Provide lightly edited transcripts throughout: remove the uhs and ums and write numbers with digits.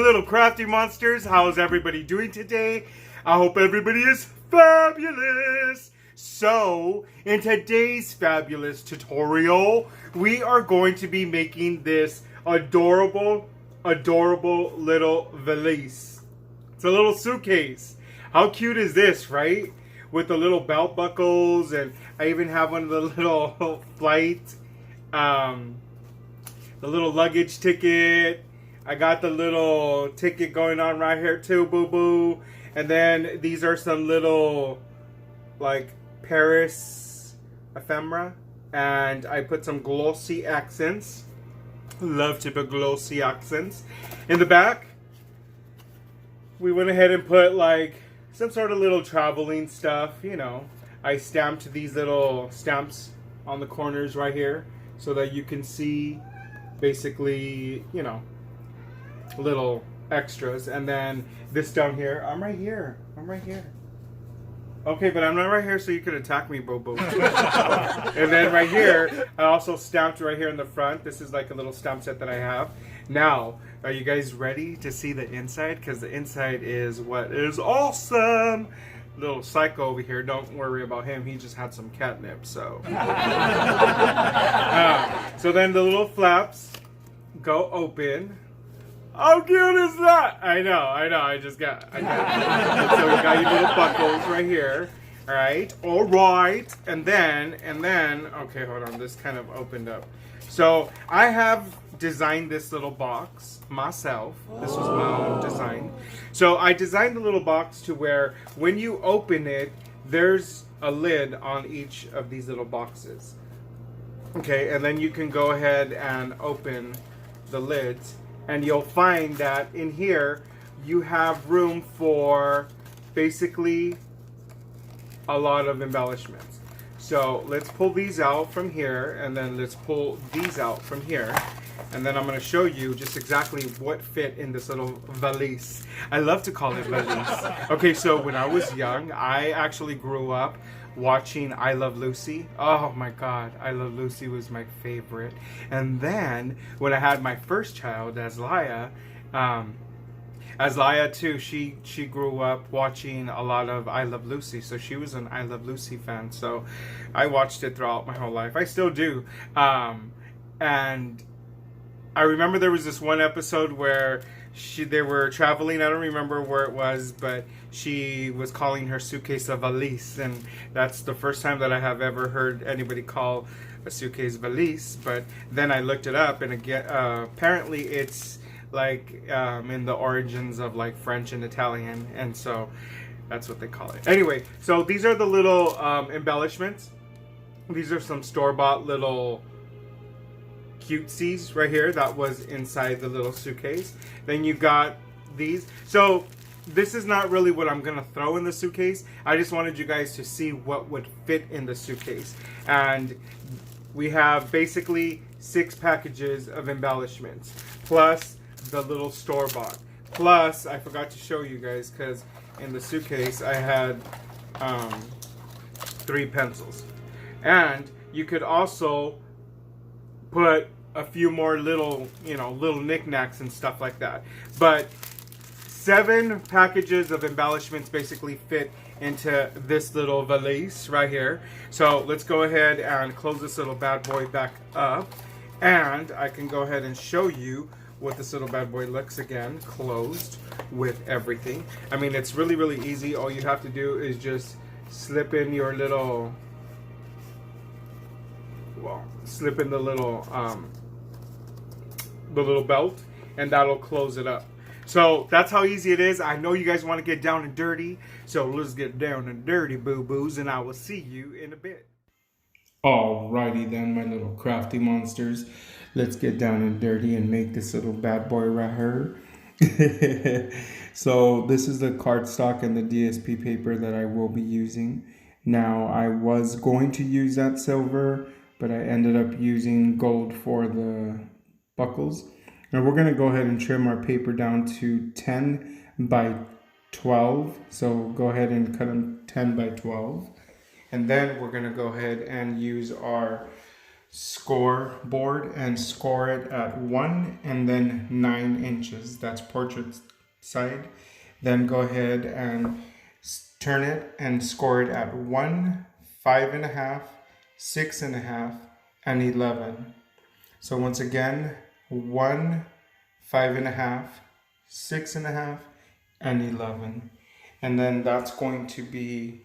little crafty monsters. How's everybody doing today? I hope everybody is fabulous. So, in today's fabulous tutorial, we are going to be making this adorable little valise. It's a little suitcase. How cute is this, right? With the little belt buckles, and I even have one of the little flight, the little luggage ticket. I got the little ticket going on right here too, boo-boo. And then these are some little, like, Paris ephemera. And I put some glossy accents. Love to put glossy accents. In the back, we went ahead and put, like, some sort of little traveling stuff, you know. I stamped these little stamps on the corners right here so that you can see, basically, you know, little extras. And then this down here, I'm right here. Okay, but I'm not right here so you can attack me, boo-boo. And then right here, I also stamped right here in the front. This is like a little stamp set that I have. Now, are you guys ready to see the inside? Because the inside is what is awesome. Little psycho over here, don't worry about him. He just had some catnip, so. So then the little flaps go open. How cute is that? I know. I got it. So we got your little buckles right here. All right. And then, okay, hold on. This kind of opened up. So I have designed this little box myself. This was my own design. So I designed the little box to where when you open it, there's a lid on each of these little boxes. Okay, and then you can go ahead and open the lids. And you'll find that in here, you have room for basically a lot of embellishments. So let's pull these out from here, and then let's pull these out from here. And then I'm going to show you just exactly what fit in this little valise. I love to call it valise. Okay, so when I was young, I actually grew up watching I Love Lucy. Oh my God, I Love Lucy was my favorite. And then when I had my first child, Azalea too, she grew up watching a lot of I Love Lucy, so she was an I Love Lucy fan. So I watched it throughout my whole life. I still do. And I remember there was this one episode where they were traveling. I don't remember where it was, but she was calling her suitcase a valise, and that's the first time that I have ever heard anybody call a suitcase valise. But then I looked it up, and again, apparently it's like in the origins of like French and Italian, and so that's what they call it. Anyway, so these are the little embellishments. These are some store-bought little cutesies right here that was inside the little suitcase. Then you got these. So this is not really what I'm gonna throw in the suitcase. I just wanted you guys to see what would fit in the suitcase. And we have basically 6 packages of embellishments, plus the little store-bought. Plus, I forgot to show you guys, because in the suitcase I had 3 pencils. And you could also put a few more little, little knickknacks and stuff like that. But 7 packages of embellishments basically fit into this little valise right here. So let's go ahead and close this little bad boy back up. And I can go ahead and show you what this little bad boy looks again, closed with everything. I mean, it's really, really easy. All you have to do is just slip in your little, slip in the little belt, and that'll close it up. So that's how easy it is. I know you guys want to get down and dirty, so let's get down and dirty, boo-boos, and I will see you in a bit. Alrighty then, my little crafty monsters. Let's get down and dirty and make this little bad boy right here. So this is the cardstock and the DSP paper that I will be using. Now, I was going to use that silver, but I ended up using gold for the buckles. Now we're going to go ahead and trim our paper down to 10 by 12. So go ahead and cut them 10 by 12. And then we're going to go ahead and use our score board and score it at 1 and then 9 inches. That's portrait side. Then go ahead and turn it and score it at 1, 5.5, 6.5, and 11. So once again, 1, 5.5, 6.5, and 11. And then that's going to be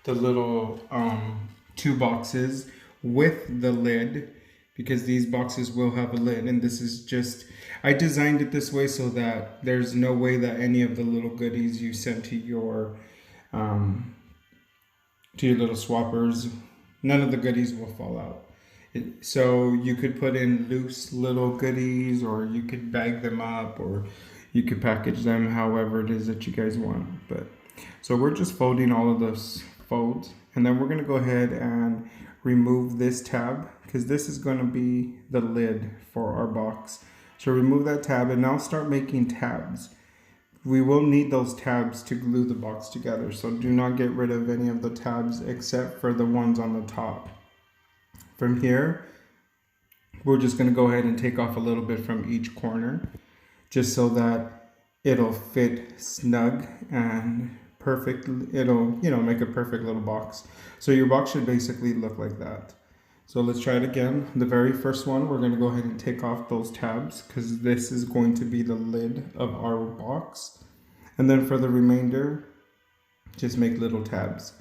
the little 2 boxes with the lid, because these boxes will have a lid. And this is just, I designed it this way so that there's no way that any of the little goodies you sent to your little swappers, none of the goodies will fall out. So you could put in loose little goodies, or you could bag them up, or you could package them however it is that you guys want. But so we're just folding all of those folds, and then we're going to go ahead and remove this tab, because this is going to be the lid for our box. So remove that tab and now start making tabs. We will need those tabs to glue the box together, so do not get rid of any of the tabs except for the ones on the top. From here, we're just going to go ahead and take off a little bit from each corner, just so that it'll fit snug and perfect. It'll, make a perfect little box. So your box should basically look like that. So let's try it again. The very first one, we're going to go ahead and take off those tabs, because this is going to be the lid of our box. And then for the remainder, just make little tabs.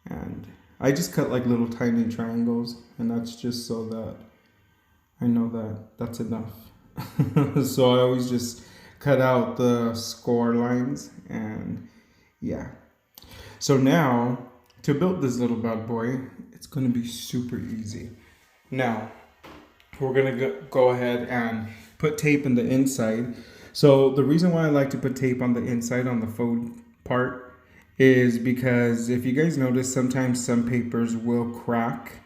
And I just cut like little tiny triangles, and that's just so that I know that that's enough. So I always just cut out the score lines, and yeah. So now to build this little bad boy, it's going to be super easy. Now we're going to go ahead and put tape in the inside. So the reason why I like to put tape on the inside on the fold part is because if you guys notice, sometimes some papers will crack,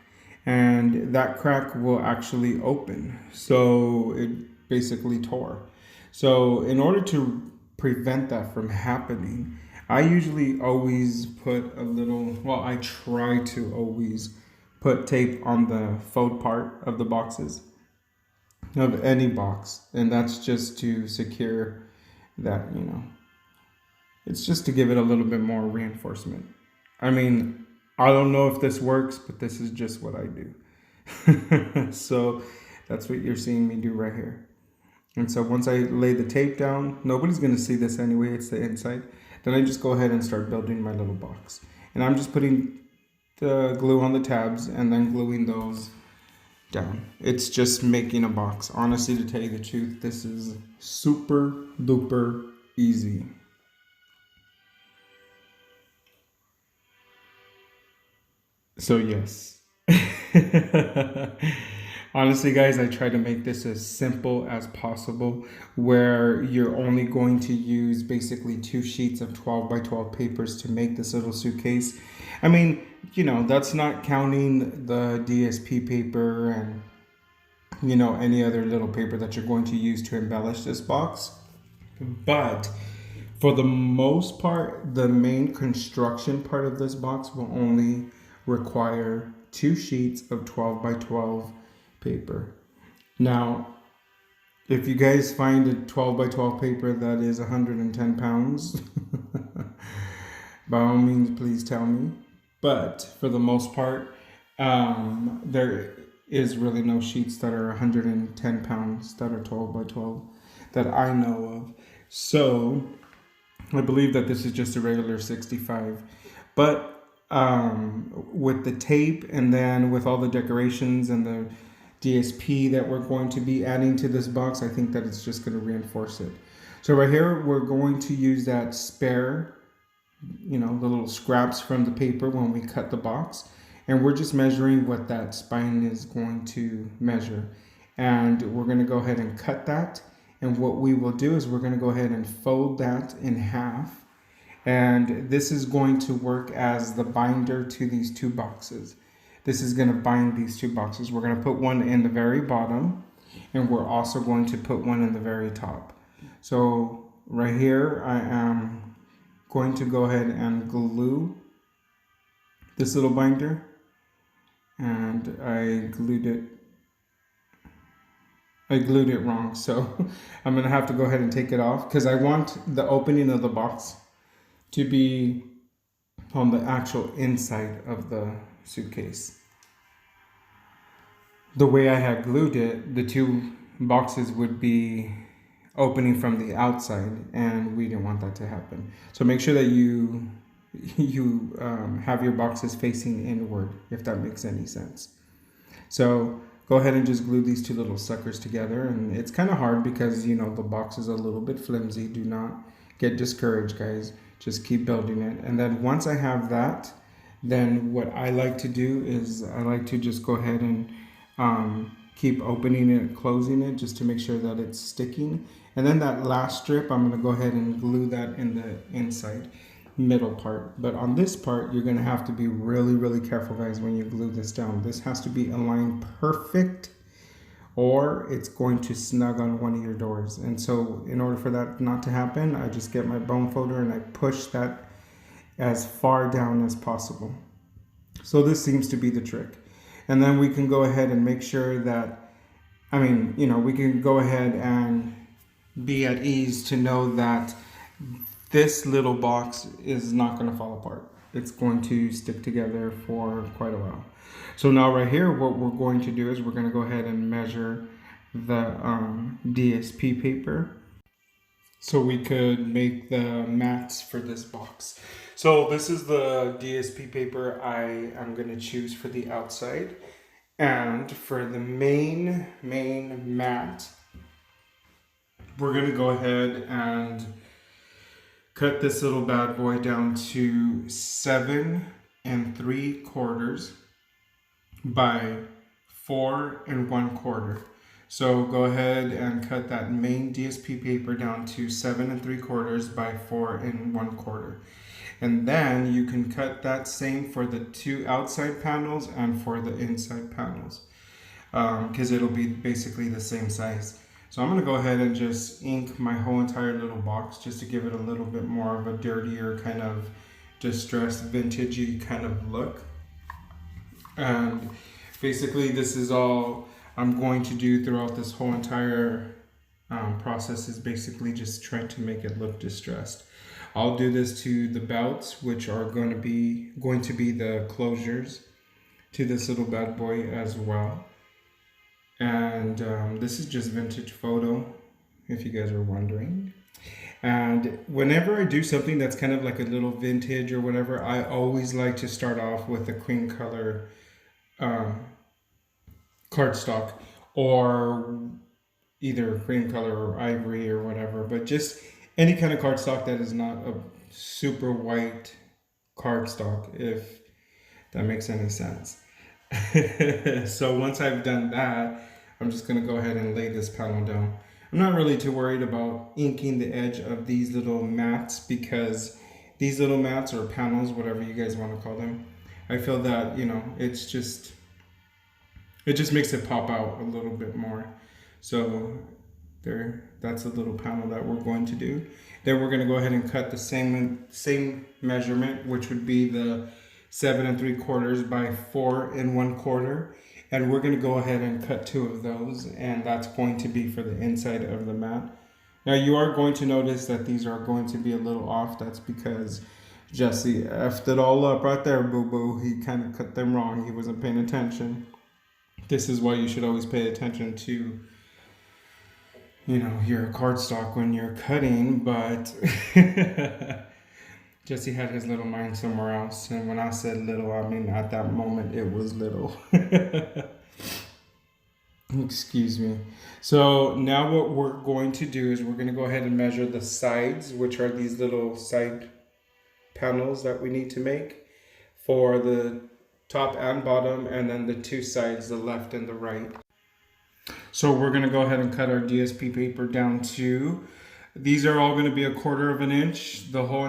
and that crack will actually open. So it basically tore. So in order to prevent that from happening, I usually always put a little, well, I try to always put tape on the fold part of the boxes, of any box. And that's just to secure that, it's just to give it a little bit more reinforcement. I mean, I don't know if this works, but this is just what I do. So that's what you're seeing me do right here. And so once I lay the tape down, nobody's going to see this anyway, it's the inside. Then I just go ahead and start building my little box. And I'm just putting the glue on the tabs and then gluing those down. It's just making a box. Honestly, to tell you the truth, this is super duper easy. So yes. Honestly, guys, I try to make this as simple as possible, where you're only going to use basically 2 sheets of 12 by 12 papers to make this little suitcase. I mean, that's not counting the DSP paper and, any other little paper that you're going to use to embellish this box. But for the most part, the main construction part of this box will only require 2 sheets of 12 by 12 paper. Now, if you guys find a 12 by 12 paper that is 110 pounds, by all means, please tell me. But for the most part, there is really no sheets that are 110 pounds that are 12 by 12 that I know of. So I believe that this is just a regular 65. But with the tape, and then with all the decorations and the DSP that we're going to be adding to this box, I think that it's just going to reinforce it. So right here, we're going to use that spare, the little scraps from the paper when we cut the box. And we're just measuring what that spine is going to measure. And we're going to go ahead and cut that. And what we will do is we're going to go ahead and fold that in half. And this is going to work as the binder to these 2 boxes. This is going to bind these 2 boxes. We're going to put one in the very bottom, and we're also going to put one in the very top. So right here, I am going to go ahead and glue this little binder. and I glued it wrong, so I'm gonna have to go ahead and take it off because I want the opening of the box to be on the actual inside of the suitcase. The way I had glued it, the two boxes would be opening from the outside, and we didn't want that to happen. So make sure that you have your boxes facing inward, if that makes any sense. So go ahead and just glue these two little suckers together, and it's kind of hard because the box is a little bit flimsy. Do not get discouraged, guys. Just keep building it. And then once I have that, then what I like to do is I like to just go ahead and keep opening it and closing it just to make sure that it's sticking. And then that last strip, I'm going to go ahead and glue that in the inside middle part. But on this part, you're going to have to be really, really careful, guys, when you glue this down. This has to be aligned perfect, or it's going to snug on one of your doors. And so in order for that not to happen, I just get my bone folder and I push that as far down as possible. So this seems to be the trick. And then we can go ahead and make sure that, we can go ahead and be at ease to know that this little box is not going to fall apart. It's going to stick together for quite a while. So now right here, what we're going to do is we're going to go ahead and measure the DSP paper so we could make the mats for this box. So this is the DSP paper I am going to choose for the outside. And for the main mat, we're going to go ahead and cut this little bad boy down to 7 3/4 by 4 1/4. So go ahead and cut that main DSP paper down to 7 3/4 by 4 1/4. And then you can cut that same for the two outside panels and for the inside panels, because it'll be basically the same size. So I'm going to go ahead and just ink my whole entire little box just to give it a little bit more of a dirtier kind of distressed vintagey kind of look. And basically this is all I'm going to do throughout this whole entire process, is basically just trying to make it look distressed. I'll do this to the belts, which are going to be the closures to this little bad boy as well. And this is just vintage photo, if you guys are wondering. And whenever I do something that's kind of like a little vintage or whatever, I always like to start off with a cream color cardstock, or either cream color or ivory or whatever, but just any kind of cardstock that is not a super white cardstock, if that makes any sense. So once I've done that, I'm just going to go ahead and lay this panel down. I'm not really too worried about inking the edge of these little mats, because these little mats or panels, whatever you guys want to call them, I feel that, it just makes it pop out a little bit more. So there, that's a little panel that we're going to do. Then we're going to go ahead and cut the same measurement, which would be the 7 3/4 by 4 1/4. And we're going to go ahead and cut 2 of those, and that's going to be for the inside of the mat. Now you are going to notice that these are going to be a little off. That's because Jesse effed it all up right there, boo-boo. He kind of cut them wrong. He wasn't paying attention. This is why you should always pay attention to, your cardstock when you're cutting, but Jesse had his little mind somewhere else. And when I said little, I mean at that moment it was little. Excuse me. So now what we're going to do is we're going to go ahead and measure the sides, which are these little side panels that we need to make for the top and bottom, and then the two sides, the left and the right. So we're going to go ahead and cut our DSP paper down to, these are all going to be 1/4 inch, the whole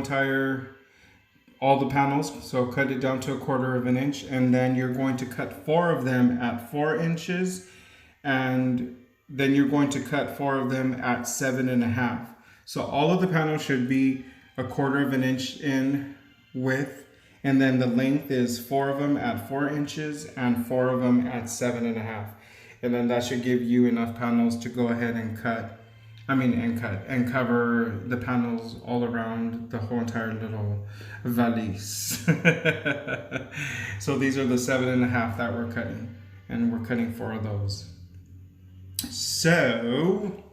all the panels. So cut it down to 1/4 inch, and then you're going to cut 4 of them at 4 inches, and then you're going to cut 4 of them at 7.5. So all of the panels should be 1/4 inch in width, And then the length is 4 of them at 4 inches and 4 of them at 7.5. And then that should give you enough panels to go ahead and and cover the panels all around the whole entire little valise. So these are the 7.5 that we're cutting, and we're cutting 4 of those. So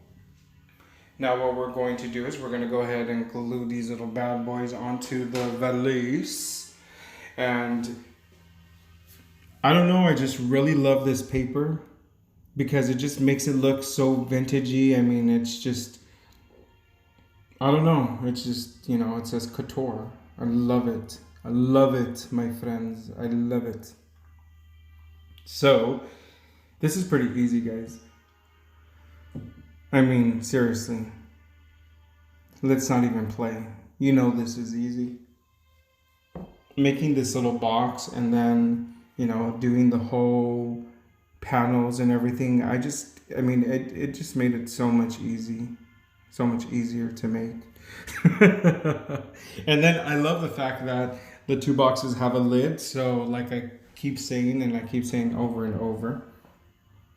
now what we're going to do is we're going to go ahead and glue these little bad boys onto the valise. And I don't know, I just really love this paper because it just makes it look so vintagey. I mean, it's just, I don't know, it's just, you know, it says couture. I love it. I love it, my friends. I love it. So this is pretty easy, guys. I mean, seriously, let's not even play. You know this is easy. Making this little box and then, you know, doing the whole panels and everything. I mean, it just made it so much easier to make. And then I love the fact that the 2 boxes have a lid. So like I keep saying over and over,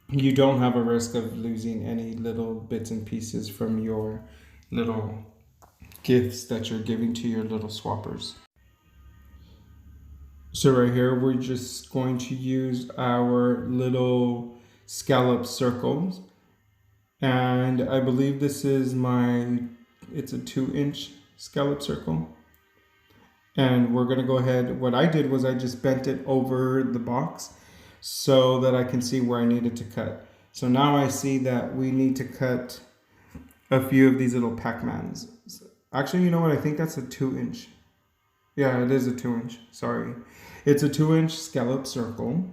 you don't have a risk of losing any little bits and pieces from your little gifts that you're giving to your little swappers. So right here, we're just going to use our little scallop circles. And I believe this is it's a 2-inch scallop circle. And we're gonna go ahead, what I did was I just bent it over the box so that I can see where I needed to cut. So now I see that we need to cut a few of these little Pac-Mans. Actually, you know what? I think that's a 2-inch. Yeah, it is a 2-inch. Sorry. It's a 2-inch scallop circle.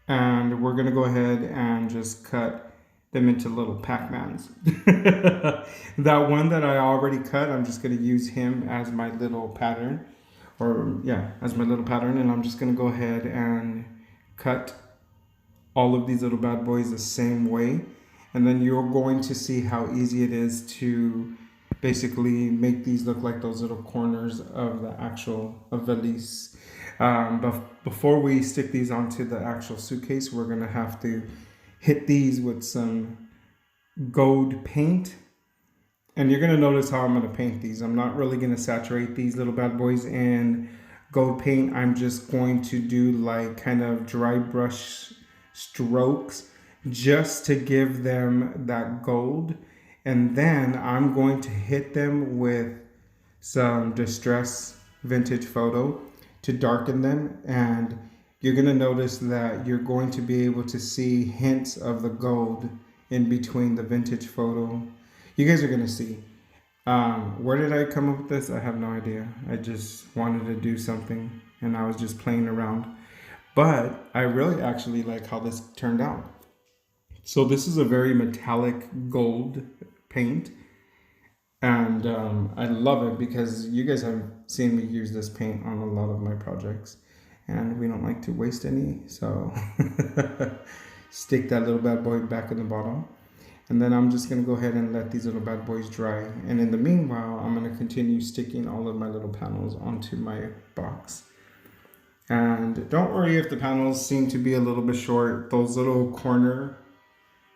And we're going to go ahead and just cut them into little Pac-Mans. That one that I already cut, I'm just going to use him as my little pattern. As my little pattern. And I'm just going to go ahead and cut all of these little bad boys the same way. And then you're going to see how easy it is to basically make these look like those little corners of the actual valise. But before we stick these onto the actual suitcase, we're gonna have to hit these with some gold paint. And you're gonna notice how I'm gonna paint these. I'm not really gonna saturate these little bad boys in gold paint. I'm just going to do like kind of dry brush strokes just to give them that gold. And then I'm going to hit them with some Distress Vintage Photo to darken them. And you're going to notice that you're going to be able to see hints of the gold in between the Vintage Photo. You guys are going to see. Where did I come up with this? I have no idea. I just wanted to do something and I was just playing around. But I really actually like how this turned out. So this is a very metallic gold paint, and I love it because you guys have seen me use this paint on a lot of my projects, and we don't like to waste any, so stick that little bad boy back in the bottle. And then I'm just going to go ahead and let these little bad boys dry, and in the meanwhile I'm going to continue sticking all of my little panels onto my box. And don't worry if the panels seem to be a little bit short. Those little corner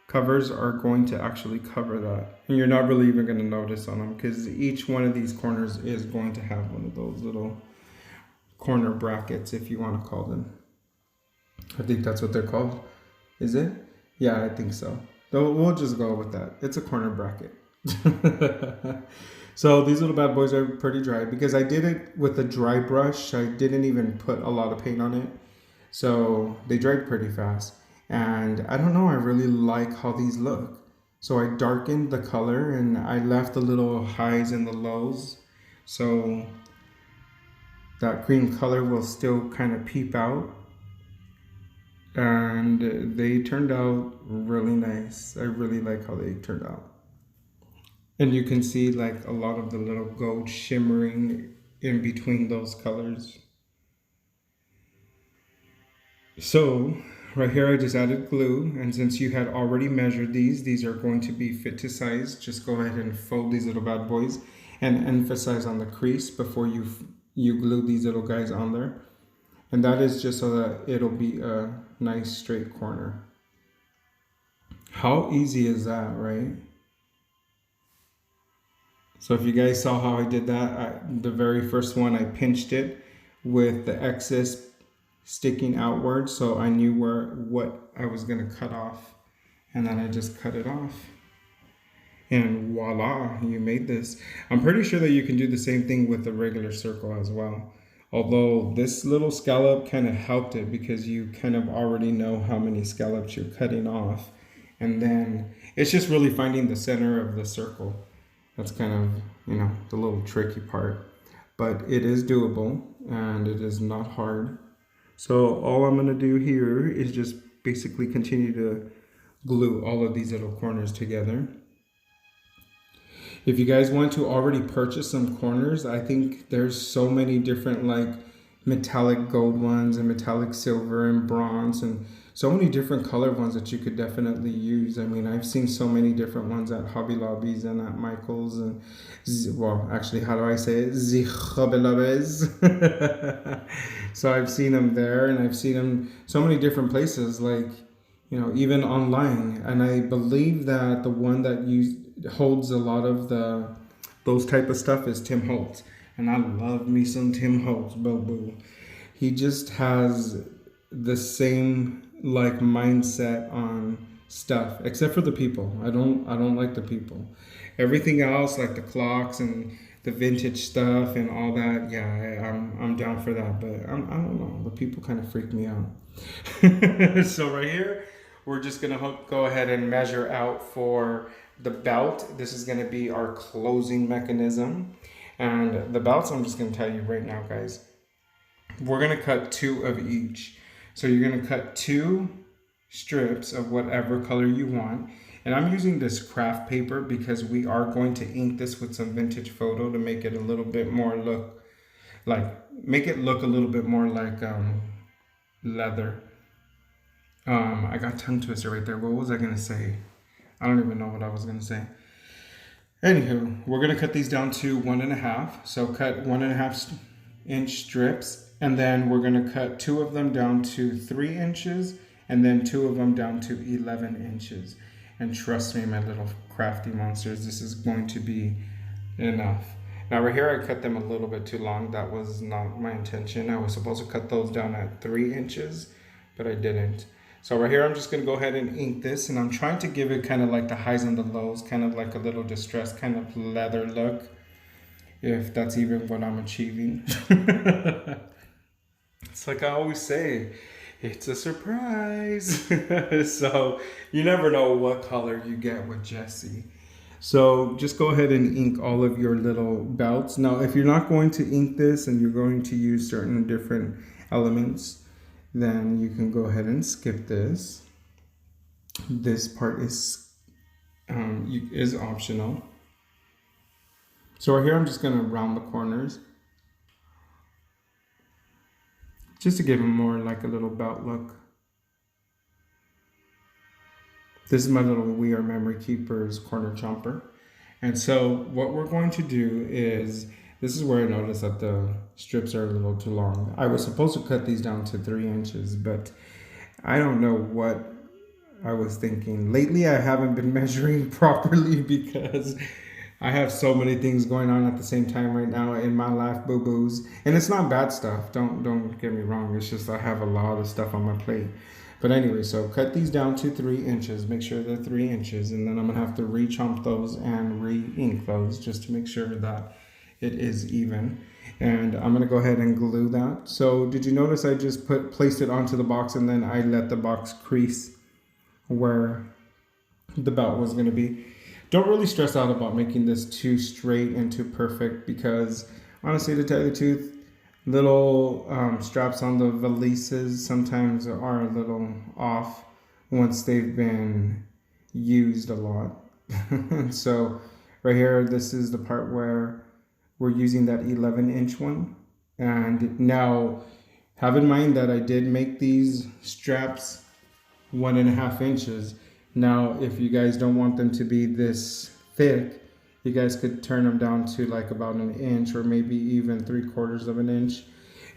covers are going to actually cover that, and you're not really even going to notice on them because each one of these corners is going to have one of those little corner brackets, if you want to call them. I think that's what they're called. Is it? Yeah, I think so. Though we'll just go with that. It's a corner bracket. So these little bad boys are pretty dry because I did it with a dry brush. I didn't even put a lot of paint on it, so they dried pretty fast. And I don't know, I really like how these look. So I darkened the color and I left the little highs and the lows, so that green color will still kind of peep out. And they turned out really nice. I really like how they turned out. And you can see like a lot of the little gold shimmering in between those colors. So right here I just added glue, and since you had already measured these are going to be fit to size. Just go ahead and fold these little bad boys and emphasize on the crease before you glue these little guys on there. And that is just so that it'll be a nice straight corner. How easy is that, right? So if you guys saw how I did that, the very first one, I pinched it with the excess sticking outward, so I knew what I was gonna cut off, and then I just cut it off. And voila, you made this. I'm pretty sure that you can do the same thing with the regular circle as well. Although this little scallop kind of helped it because you kind of already know how many scallops you're cutting off. And then it's just really finding the center of the circle. That's kind of, the little tricky part. But it is doable and it is not hard. So all I'm gonna do here is just basically continue to glue all of these little corners together. If you guys want to already purchase some corners, I think there's so many different like metallic gold ones and metallic silver and bronze and so many different color ones that you could definitely use. I mean, I've seen so many different ones at Hobby Lobbies and at Michael's and, well, actually, how do I say it? The Hobby Lobbies. So I've seen them there and I've seen them so many different places, like, even online. And I believe that the one that holds a lot of those type of stuff is Tim Holtz. And I love me some Tim Holtz, boo. He just has the same like mindset on stuff, except for the people. I don't like the people. Everything else, like the clocks and the vintage stuff and all that, yeah, I'm down for that. But I don't know, the people kind of freak me out. So right here, we're just gonna go ahead and measure out for the belt. This is gonna be our closing mechanism. And the belts, I'm just gonna tell you right now, guys, we're gonna cut 2 of each. So you're gonna cut 2 strips of whatever color you want. And I'm using this craft paper because we are going to ink this with some vintage photo to make it a little bit more look a little bit more like leather. I got tongue twister right there. What was I gonna say? I don't even know what I was gonna say. Anywho, we're gonna cut these down to 1.5. So cut 1.5 inch strips. And then we're gonna cut 2 of them down to 3 inches and then 2 of them down to 11 inches. And trust me, my little crafty monsters, this is going to be enough. Now right here, I cut them a little bit too long. That was not my intention. I was supposed to cut those down at 3 inches, but I didn't. So right here, I'm just gonna go ahead and ink this, and I'm trying to give it kind of like the highs and the lows, kind of like a little distressed kind of leather look, if that's even what I'm achieving. It's like I always say, it's a surprise. So you never know what color you get with Jesse. So just go ahead and ink all of your little belts. Now, if you're not going to ink this and you're going to use certain different elements, then you can go ahead and skip this. This part is optional. So right here, I'm just gonna round the corners, just to give them more like a little belt look. This is my little We Are Memory Keepers corner chomper. And so what we're going to do is, this is where I noticed that the strips are a little too long. I was supposed to cut these down to 3 inches, but I don't know what I was thinking. Lately, I haven't been measuring properly because I have so many things going on at the same time right now in my life, boo-boos. And it's not bad stuff, don't get me wrong. It's just I have a lot of stuff on my plate. But anyway, so cut these down to 3 inches. Make sure they're 3 inches. And then I'm gonna have to re-chomp those and re-ink those just to make sure that it is even. And I'm gonna go ahead and glue that. So did you notice I just placed it onto the box and then I let the box crease where the belt was gonna be? Don't really stress out about making this too straight and too perfect because honestly, to tell you the truth, little straps on the valises sometimes are a little off once they've been used a lot. So right here, this is the part where we're using that 11-inch one. And now have in mind that I did make these straps 1.5 inches. Now, if you guys don't want them to be this thick, you guys could turn them down to like about 1 inch or maybe even 3/4 of an inch.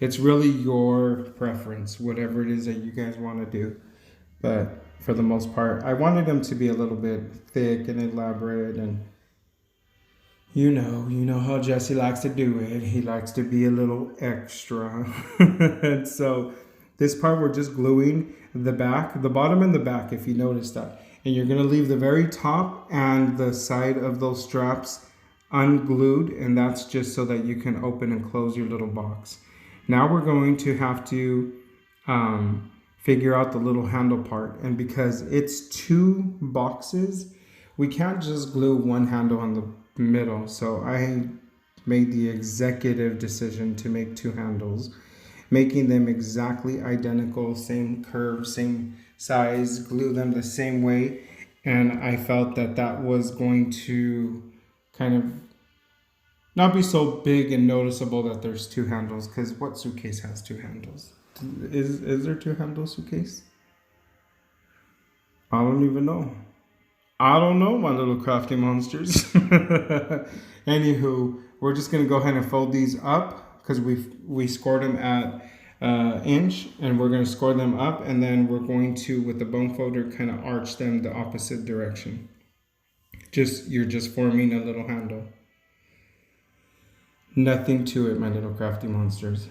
it's really your preference, whatever it is that you guys want to do. But for the most part, I wanted them to be a little bit thick and elaborate, and you know how Jesse likes to do it. He likes to be a little extra. And so this part we're just gluing the back, the bottom and the back, if you notice that. And you're gonna leave the very top and the side of those straps unglued, and that's just so that you can open and close your little box. Now we're going to have to figure out the little handle part, and because it's 2 boxes, we can't just glue one handle on the middle. So I made the executive decision to make 2 handles, making them exactly identical, same curve, same size, glue them the same way. And I felt that that was going to kind of not be so big and noticeable that there's 2 handles, because what suitcase has 2 handles? Is there 2 handles suitcase? I don't even know. I don't know, my little crafty monsters. Anywho, we're just gonna go ahead and fold these up, because we scored them at inch, and we're gonna score them up, and then we're going to, with the bone folder, kind of arch them the opposite direction. You're just forming a little handle. Nothing to it, my little crafty monsters.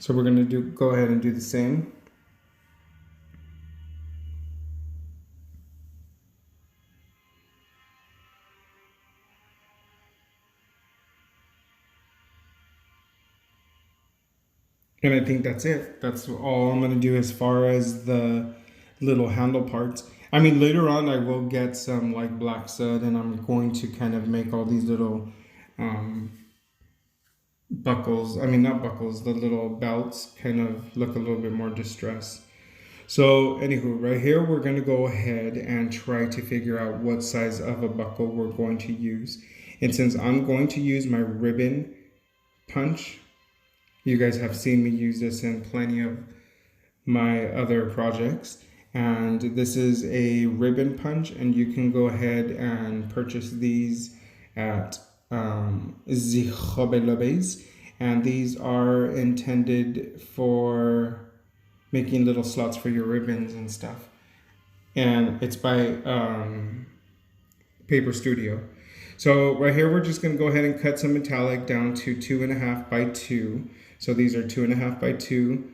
So we're going to go ahead and do the same. And I think that's it. That's all I'm going to do as far as the little handle parts. I mean, later on I will get some like black stud, and I'm going to kind of make all these little buckles, I mean not buckles, the little belts kind of look a little bit more distressed. So anywho, right here we're going to go ahead and try to figure out what size of a buckle we're going to use. And since I'm going to use my ribbon punch, you guys have seen me use this in plenty of my other projects, and this is a ribbon punch, and you can go ahead and purchase these at Zihobelobes, and these are intended for making little slots for your ribbons and stuff. And it's by Paper Studio. So right here, we're just going to go ahead and cut some metallic down to 2.5 by 2. So these are 2.5 by 2,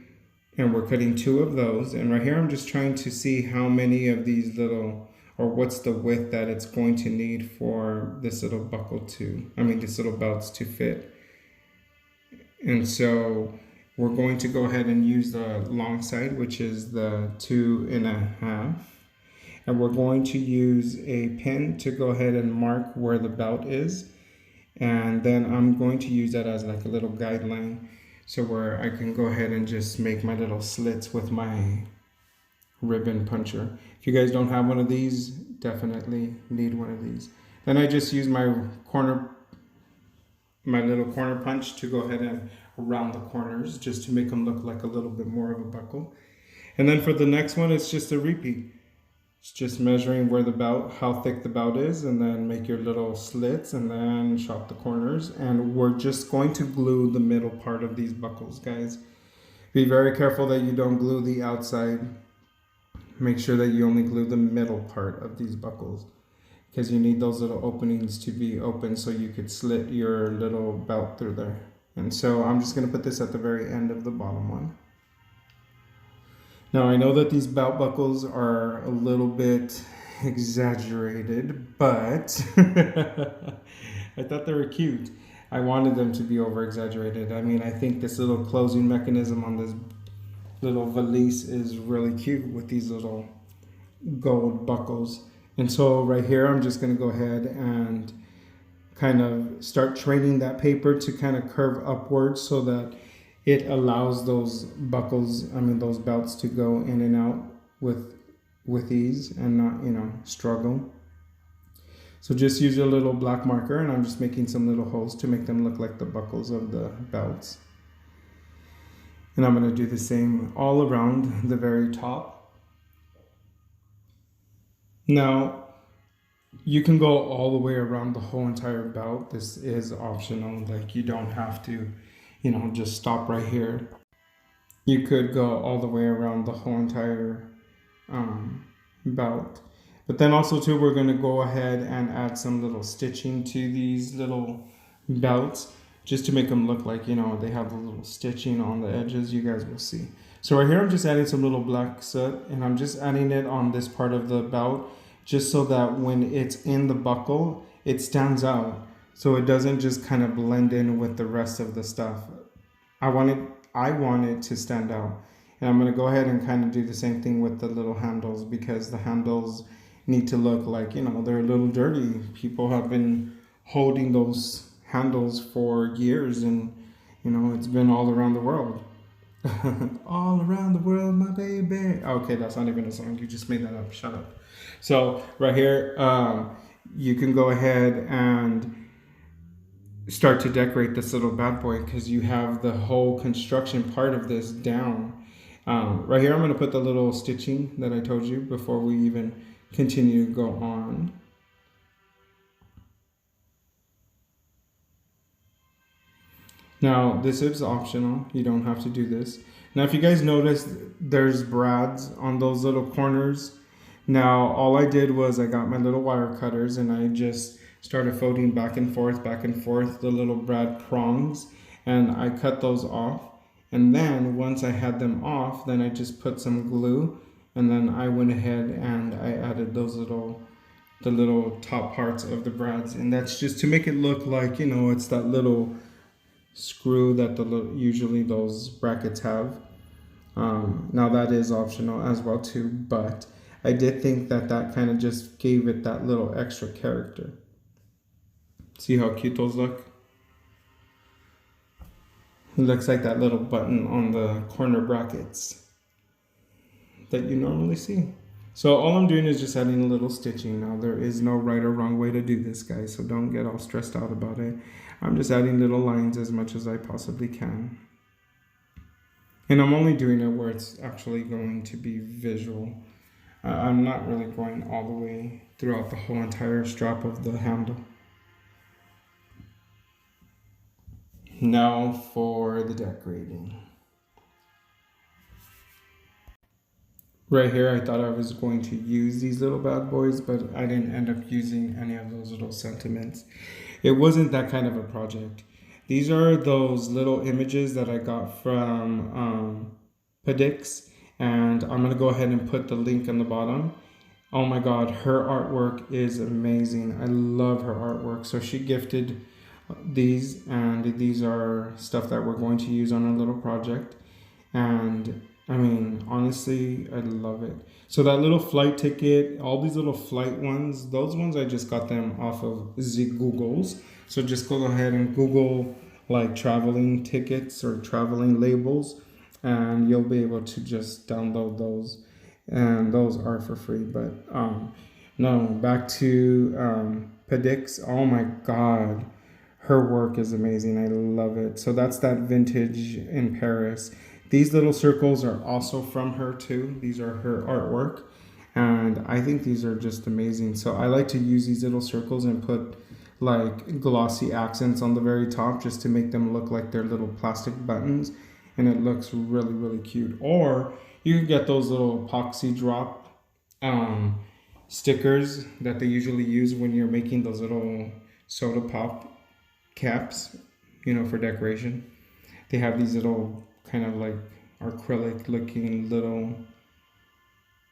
and we're cutting 2 of those. And right here, I'm just trying to see how many of these little, or what's the width that it's going to need for this little buckle this little belts to fit. And so we're going to go ahead and use the long side, which is the 2.5. And we're going to use a pin to go ahead and mark where the belt is. And then I'm going to use that as like a little guideline, so where I can go ahead and just make my little slits with my ribbon puncher. If you guys don't have one of these, definitely need one of these. Then I just use my little corner punch to go ahead and round the corners, just to make them look like a little bit more of a buckle. And then for the next one, it's just a repeat. It's just measuring where the belt, how thick the belt is, and then make your little slits, and then shop the corners. And we're just going to glue the middle part of these buckles, guys. Be very careful that you don't glue the outside. Make sure that you only glue the middle part of these buckles, because you need those little openings to be open so you could slit your little belt through there. And so I'm just going to put this at the very end of the bottom one. Now I know that these belt buckles are a little bit exaggerated, but I thought they were cute. I wanted them to be over exaggerated. I mean, I think this little closing mechanism on this little valise is really cute with these little gold buckles. And so right here, I'm just going to go ahead and kind of start training that paper to kind of curve upwards, so that it allows those buckles, those belts, to go in and out with ease and not, struggle. So just use your little black marker, and I'm just making some little holes to make them look like the buckles of the belts. And I'm going to do the same all around the very top. Now, You can go all the way around the whole entire belt. This is optional. Like, you don't have to, just stop right here. You could go all the way around the whole entire belt. But then also too, we're going to go ahead and add some little stitching to these little belts, just to make them look like, they have a little stitching on the edges. You guys will see. So right here, I'm just adding some little black soot, and I'm just adding it on this part of the belt, just so that when it's in the buckle, it stands out. So it doesn't just kind of blend in with the rest of the stuff. I want it to stand out. And I'm going to go ahead and kind of do the same thing with the little handles, because the handles need to look like, they're a little dirty. People have been holding those handles for years, and, it's been all around the world. All around the world, my baby. Okay, that's not even a song. You just made that up. Shut up. So right here, you can go ahead and start to decorate this little bad boy, because you have the whole construction part of this down. Right here, I'm going to put the little stitching that I told you before we even continue to go on. Now, this is optional. You don't have to do this. Now, if you guys notice, there's brads on those little corners. Now, all I did was I got my little wire cutters, and I just started folding back and forth the little brad prongs, and I cut those off. And then once I had them off, then I just put some glue, and then I went ahead and I added the little top parts of the brads, and that's just to make it look like, it's that little screw that usually those brackets have. Now that is optional as well too, but I did think that kind of just gave it that little extra character. See how cute those look? It looks like that little button on the corner brackets that you normally see. So all I'm doing is just adding a little stitching. Now, there is no right or wrong way to do this, guys, so don't get all stressed out about it. I'm just adding little lines as much as I possibly can. And I'm only doing it where it's actually going to be visual. I'm not really going all the way throughout the whole entire strap of the handle. Now for the decorating. Right here, I thought I was going to use these little bad boys, but I didn't end up using any of those little sentiments. It wasn't that kind of a project. These are those little images that I got from Piddix, and I'm going to go ahead and put the link on the bottom. Oh my God, her artwork is amazing. I love her artwork. So she gifted these, and these are stuff that we're going to use on our little project. And I mean, honestly, I love it. So that little flight ticket, all these little flight ones, those ones I just got them off of the Googles. So just go ahead and Google like traveling tickets or traveling labels, and you'll be able to just download those. And those are for free. But no, back to Piddix. Oh my God. Her work is amazing. I love it. So that's that vintage in Paris. These little circles are also from her too. These are her artwork. And I think these are just amazing. So I like to use these little circles and put like glossy accents on the very top just to make them look like they're little plastic buttons. And it looks really, really cute. Or you can get those little epoxy drop stickers that they usually use when you're making those little soda pop caps, you know, for decoration. They have these little kind of like acrylic looking little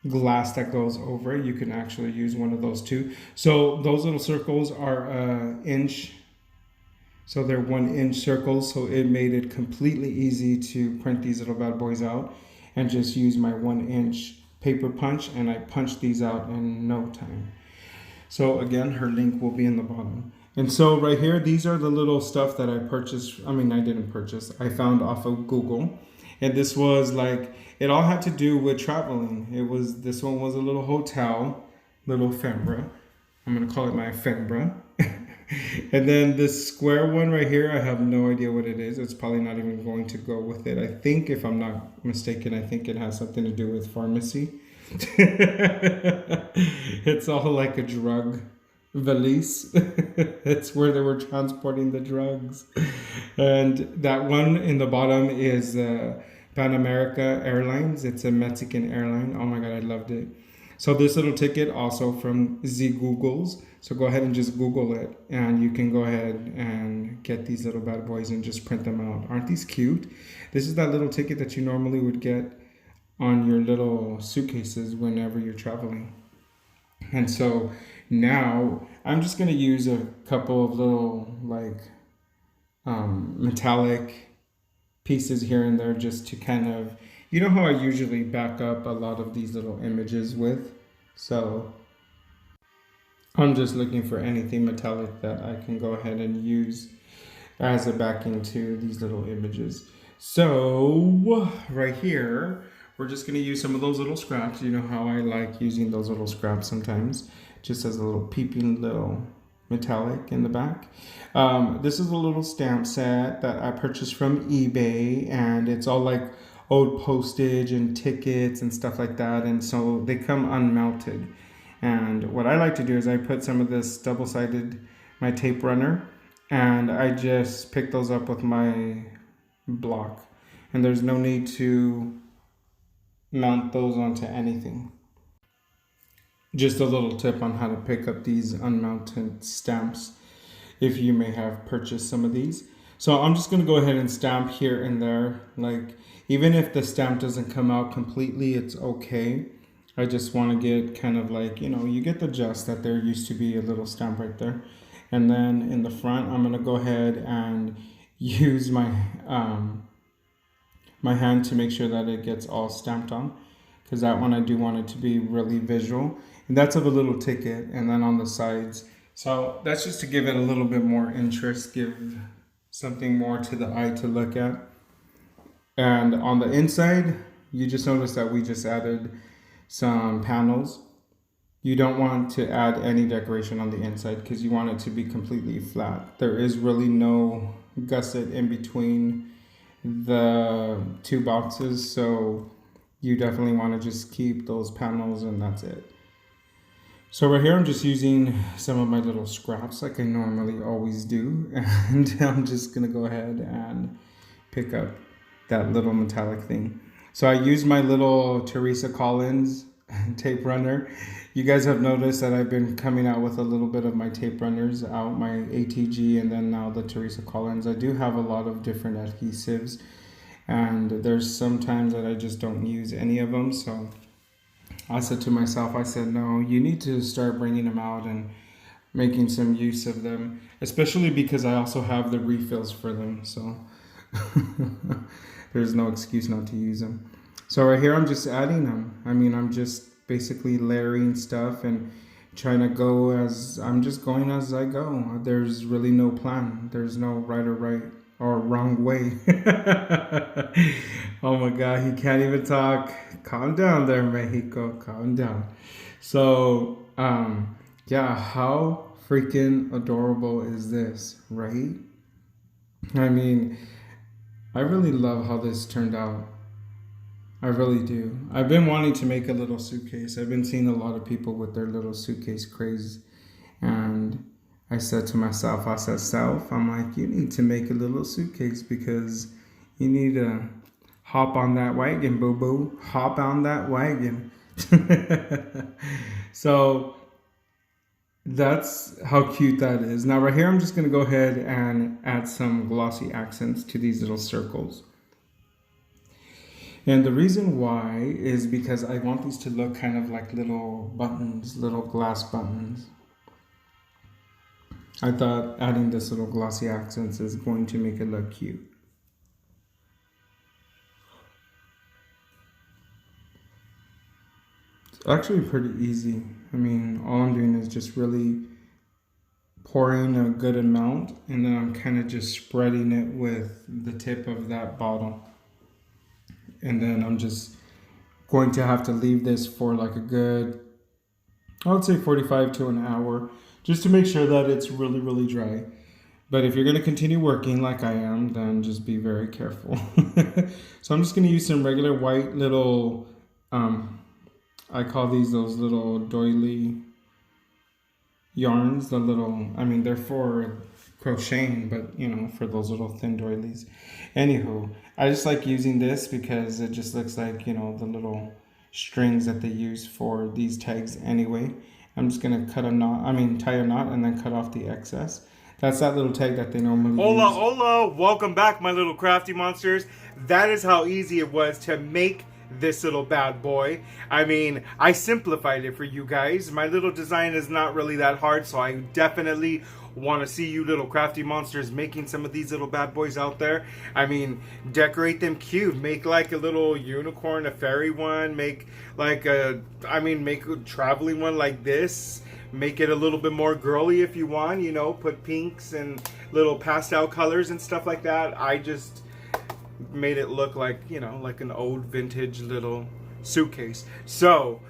glass that goes over it. You can actually use one of those too. So those little circles are an inch. So they're 1 inch circles. So it made it completely easy to print these little bad boys out and just use my 1 inch paper punch, and I punched these out in no time. So again, her link will be in the bottom. And so right here, these are the little stuff that I purchased. I mean, I didn't purchase. I found off of Google. And this was like, it all had to do with traveling. This one was a little hotel, little ephemera. I'm going to call it my ephemera. And then this square one right here, I have no idea what it is. It's probably not even going to go with it. I think, if I'm not mistaken, I think it has something to do with pharmacy. It's all like a drug Valise. It's where they were transporting the drugs. And that one in the bottom is Pan America Airlines. It's a Mexican airline. Oh my God, I loved it. So this little ticket also from Z Googles. So go ahead and just Google it, and you can go ahead and get these little bad boys and just print them out. Aren't these cute? This is that little ticket that you normally would get on your little suitcases whenever you're traveling. And so now I'm just going to use a couple of little like metallic pieces here and there just to kind of, you know how I usually back up a lot of these little images with. So I'm just looking for anything metallic that I can go ahead and use as a backing to these little images. So right here, we're just going to use some of those little scraps. You know how I like using those little scraps sometimes, just as a little peeping little metallic in the back. This is a little stamp set that I purchased from eBay, and it's all like old postage and tickets and stuff like that. And so they come unmelted. And what I like to do is I put some of this double-sided, my tape runner, and I just pick those up with my block. And there's no need to mount those onto anything. Just a little tip on how to pick up these unmounted stamps if you may have purchased some of these. So I'm just going to go ahead and stamp here and there. Like, even if the stamp doesn't come out completely, it's okay. I just want to get kind of like, you know, you get the gist that there used to be a little stamp right there. And then in the front, I'm going to go ahead and use my my hand to make sure that it gets all stamped on, because that one I do want it to be really visual. And that's of a little ticket. And then on the sides, so that's just to give it a little bit more interest, give something more to the eye to look at. And on the inside, you just notice that we just added some panels. You don't want to add any decoration on the inside because you want it to be completely flat. There is really no gusset in between the two boxes, so you definitely want to just keep those panels, and that's it. So right here I'm just using some of my little scraps like I normally always do, and I'm just gonna go ahead and pick up that little metallic thing. So I used my little Teresa Collins tape runner. You guys have noticed that I've been coming out with a little bit of my tape runners out, my ATG, and then now the Teresa Collins. I do have a lot of different adhesives, and there's sometimes that I just don't use any of them. So I said to myself, I said, no, you need to start bringing them out and making some use of them, especially because I also have the refills for them. So there's no excuse not to use them. So right here, I'm just adding them. I mean, I'm just basically layering stuff and trying to go as, I'm just going as I go. There's really no plan. There's no right or wrong way. Oh my God, he can't even talk. Calm down there, Mexico, calm down. So, yeah, how freaking adorable is this, right? I mean, I really love how this turned out. I really do. I've been wanting to make a little suitcase. I've been seeing a lot of people with their little suitcase craze. And I said to myself, I'm like, you need to make a little suitcase because you need to hop on that wagon, boo-boo. Hop on that wagon. So that's how cute that is. Now right here, I'm just going to go ahead and add some glossy accents to these little circles. And the reason why is because I want these to look kind of like little buttons, little glass buttons. I thought adding this little glossy accents is going to make it look cute. It's actually pretty easy. I mean, all I'm doing is just really pouring a good amount, and then I'm kind of just spreading it with the tip of that bottle. And then I'm just going to have to leave this for like a good, I would say 45 to an hour, just to make sure that it's really, really dry. But if you're going to continue working like I am, then just be very careful. So I'm just going to use some regular white little, I call these those little doily, yarns, the little, I mean, they're for crocheting, but you know, for those little thin doilies. Anywho, I just like using this because it just looks like, you know, the little strings that they use for these tags anyway. I'm just gonna cut a knot, I mean tie a knot and then cut off the excess. That's that little tag that they normally use. Hola, welcome back, my little crafty monsters. That is how easy it was to make this little bad boy. I mean, I simplified it for you guys. My little design is not really that hard, so I definitely want to see you little crafty monsters making some of these little bad boys out there. I mean, decorate them cute. Make like a little unicorn, a fairy one. Make like make a traveling one like this. Make it a little bit more girly if you want, you know, put pinks and little pastel colors and stuff like that. I just made it look like, you know, like an old vintage little suitcase. So,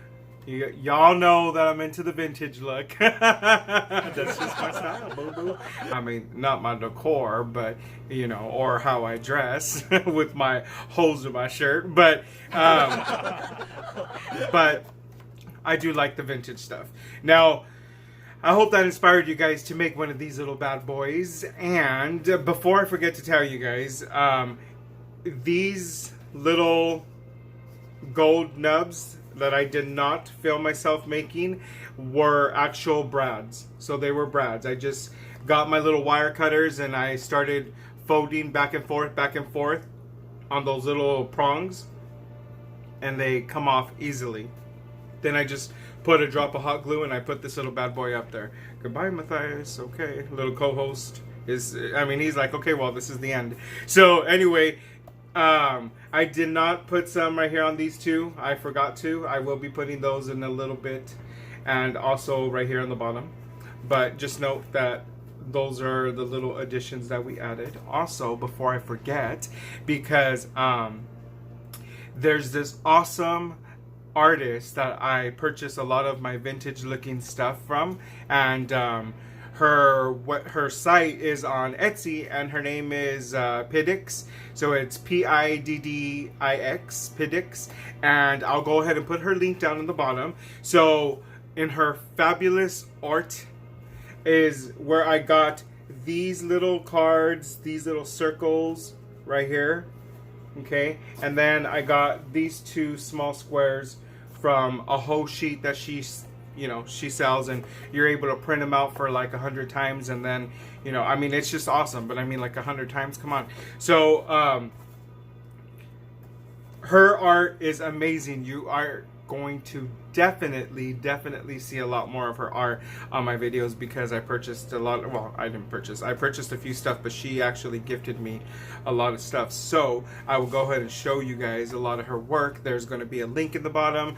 y'all know that I'm into the vintage look. That's just my style, boo-boo. I mean, not my decor, but, you know, or how I dress with my holes in my shirt. But I do like the vintage stuff. Now, I hope that inspired you guys to make one of these little bad boys. And before I forget to tell you guys, these little gold nubs that I did not film myself making were actual brads. So they were brads. I just got my little wire cutters and I started folding back and forth on those little prongs, and they come off easily. Then I just put a drop of hot glue and I put this little bad boy up there. Goodbye, Matthias. Okay, little co-host is, I mean, he's like, okay, well, this is the end. So anyway, I did not put some right here on these two. I forgot to. I will be putting those in a little bit, and also right here on the bottom. But just note that those are the little additions that we added. Also, before I forget, because there's this awesome artist that I purchased a lot of my vintage looking stuff from, and her site is on Etsy, and her name is Piddix. So it's Piddix, Piddix, and I'll go ahead and put her link down in the bottom. So in her fabulous art is where I got these little cards, these little circles right here. Okay, and then I got these two small squares from a whole sheet that she sells, and you're able to print them out for like 100 times, and then, you know, I mean, it's just awesome. But I mean, like 100 times, come on. So her art is amazing. You are going to definitely see a lot more of her art on my videos, because I purchased a lot. Well, I didn't purchase. I purchased a few stuff, but she actually gifted me a lot of stuff. So I will go ahead and show you guys a lot of her work. There's going to be a link in the bottom.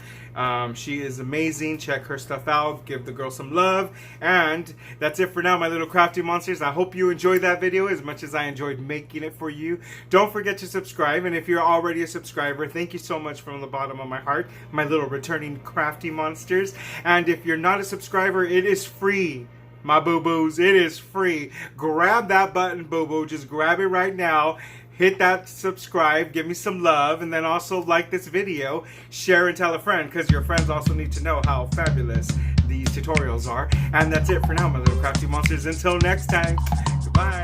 She is amazing. Check her stuff out. Give the girl some love. And that's it for now, my little crafty monsters. I hope you enjoyed that video as much as I enjoyed making it for you. Don't forget to subscribe. And if you're already a subscriber, thank you so much from the bottom of my heart, my little returning crafty monsters. And if you're not a subscriber, it is free, my boo-boos. It is free. Grab that button, boo-boo. Just grab it right now. Hit that subscribe, give me some love, and then also like this video, share and tell a friend, because your friends also need to know how fabulous these tutorials are. And that's it for now, my little crafty monsters. Until next time, goodbye.